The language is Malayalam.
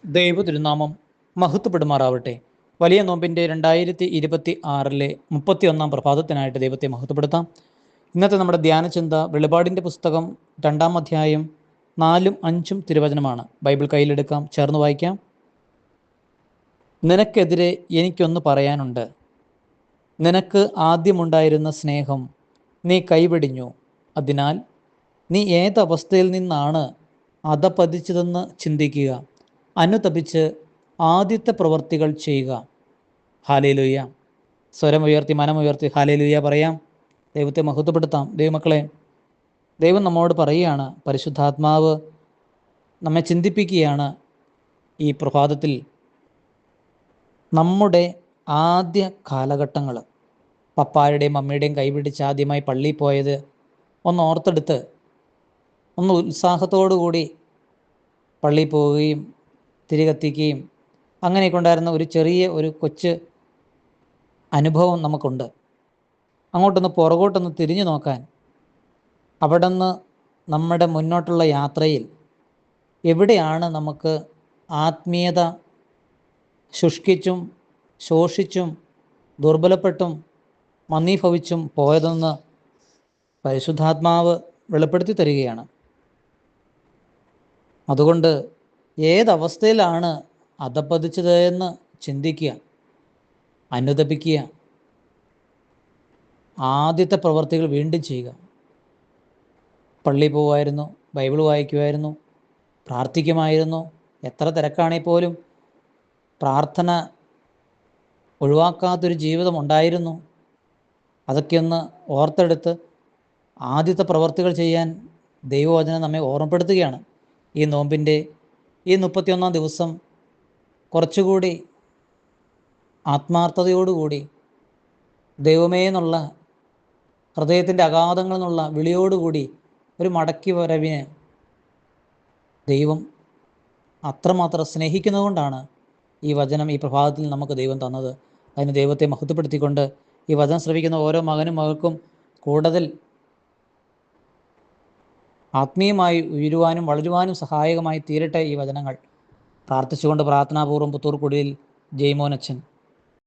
ദൈവ തിരുനാമം മഹത്വപ്പെടുമാറാവട്ടെ. വലിയ നോമ്പിൻ്റെ 2026 31 പ്രഭാതത്തിനായിട്ട് ദൈവത്തെ മഹത്വപ്പെടുത്താം. ഇന്നത്തെ നമ്മുടെ ധ്യാനചിന്ത വെളിപാടിൻ്റെ പുസ്തകം 2 അധ്യായം 4, 5 തിരുവചനമാണ്. ബൈബിൾ കയ്യിലെടുക്കാം, ചേർന്ന് വായിക്കാം. നിനക്കെതിരെ എനിക്കൊന്ന് പറയാനുണ്ട്. നിനക്ക് ആദ്യമുണ്ടായിരുന്ന സ്നേഹം നീ കൈവെടിഞ്ഞു. അതിനാൽ നീ ഏതവസ്ഥയിൽ നിന്നാണ് അധപതിച്ചതെന്ന് ചിന്തിക്കുക. അനുതപിച്ച് ആദ്യത്തെ പ്രവൃത്തികൾ ചെയ്യുക. ഹാലേലൂയ. സ്വരമുയർത്തി മനമുയർത്തി ഹാലേലൂയ പറയാം. ദൈവത്തെ മഹത്വപ്പെടുത്താം. ദൈവമക്കളെ, ദൈവം നമ്മോട് പറയുകയാണ്, പരിശുദ്ധാത്മാവ് നമ്മെ ചിന്തിപ്പിക്കുകയാണ്. ഈ പ്രഭാതത്തിൽ നമ്മുടെ ആദ്യ കാലഘട്ടങ്ങൾ, പപ്പായുടെയും അമ്മയുടെയും കൈപിടിച്ച് ആദ്യമായി പള്ളിയിൽ പോയത് ഒന്ന് ഓർത്തെടുത്ത് ഒന്ന് ഉത്സാഹത്തോടു കൂടി പള്ളിയിൽ പോവുകയും തിരികെത്തിക്കുകയും അങ്ങനെയൊക്കെ ഉണ്ടായിരുന്ന ഒരു കൊച്ച് അനുഭവം നമുക്കുണ്ട്. അങ്ങോട്ടൊന്ന് പുറകോട്ടൊന്ന് തിരിഞ്ഞു നോക്കാൻ, അവിടെ നിന്ന് നമ്മുടെ മുന്നോട്ടുള്ള യാത്രയിൽ എവിടെയാണ് നമുക്ക് ആത്മീയത ശുഷ്കിച്ചും ശോഷിച്ചും ദുർബലപ്പെട്ടും മന്ദീഭവിച്ചും പോയതെന്ന് പരിശുദ്ധാത്മാവ് വെളിപ്പെടുത്തി തരികയാണ്. അതുകൊണ്ട് ഏതവസ്ഥയിലാണ് അധപ്പതിച്ചത് എന്ന് ചിന്തിക്കുക, അനുതപിക്കുക, ആദ്യത്തെ പ്രവർത്തികൾ വീണ്ടും ചെയ്യുക. പള്ളിയിൽ പോവുമായിരുന്നു, ബൈബിൾ വായിക്കുമായിരുന്നു, പ്രാർത്ഥിക്കുമായിരുന്നു. എത്ര തിരക്കാണെങ്കിൽ പോലും പ്രാർത്ഥന ഒഴിവാക്കാത്തൊരു ജീവിതം ഉണ്ടായിരുന്നു. അതൊക്കെ ഒന്ന് ഓർത്തെടുത്ത് ആദ്യത്തെ പ്രവർത്തികൾ ചെയ്യാൻ ദൈവവചനം നമ്മെ ഓർമ്മപ്പെടുത്തുകയാണ്. ഈ നോമ്പിൻ്റെ ഈ 31 ദിവസം കുറച്ചുകൂടി ആത്മാർത്ഥതയോടുകൂടി ദൈവമേ എന്നുള്ള ഹൃദയത്തിൻ്റെ അഗാധങ്ങളിൽ നിന്നുള്ള വിളിയോടുകൂടി ഒരു മടക്കി വരവിന് ദൈവം അത്രമാത്രം സ്നേഹിക്കുന്നതുകൊണ്ടാണ് ഈ വചനം ഈ പ്രഭാതത്തിൽ നമുക്ക് ദൈവം തന്നത്. അതിന് ദൈവത്തെ മഹത്വപ്പെടുത്തിക്കൊണ്ട് ഈ വചനം ശ്രവിക്കുന്ന ഓരോ മകനും മകൾക്കും കൂടുതൽ ആത്മീയമായി ഉയരുവാനും വളരുവാനും സഹായകമായി തീരട്ടെ ഈ വചനങ്ങൾ. പ്രാർത്ഥിച്ചുകൊണ്ട് പ്രാർത്ഥനാപൂർവ്വം പുത്തൂർക്കുടിയിൽ ജയ്മോനച്ചൻ.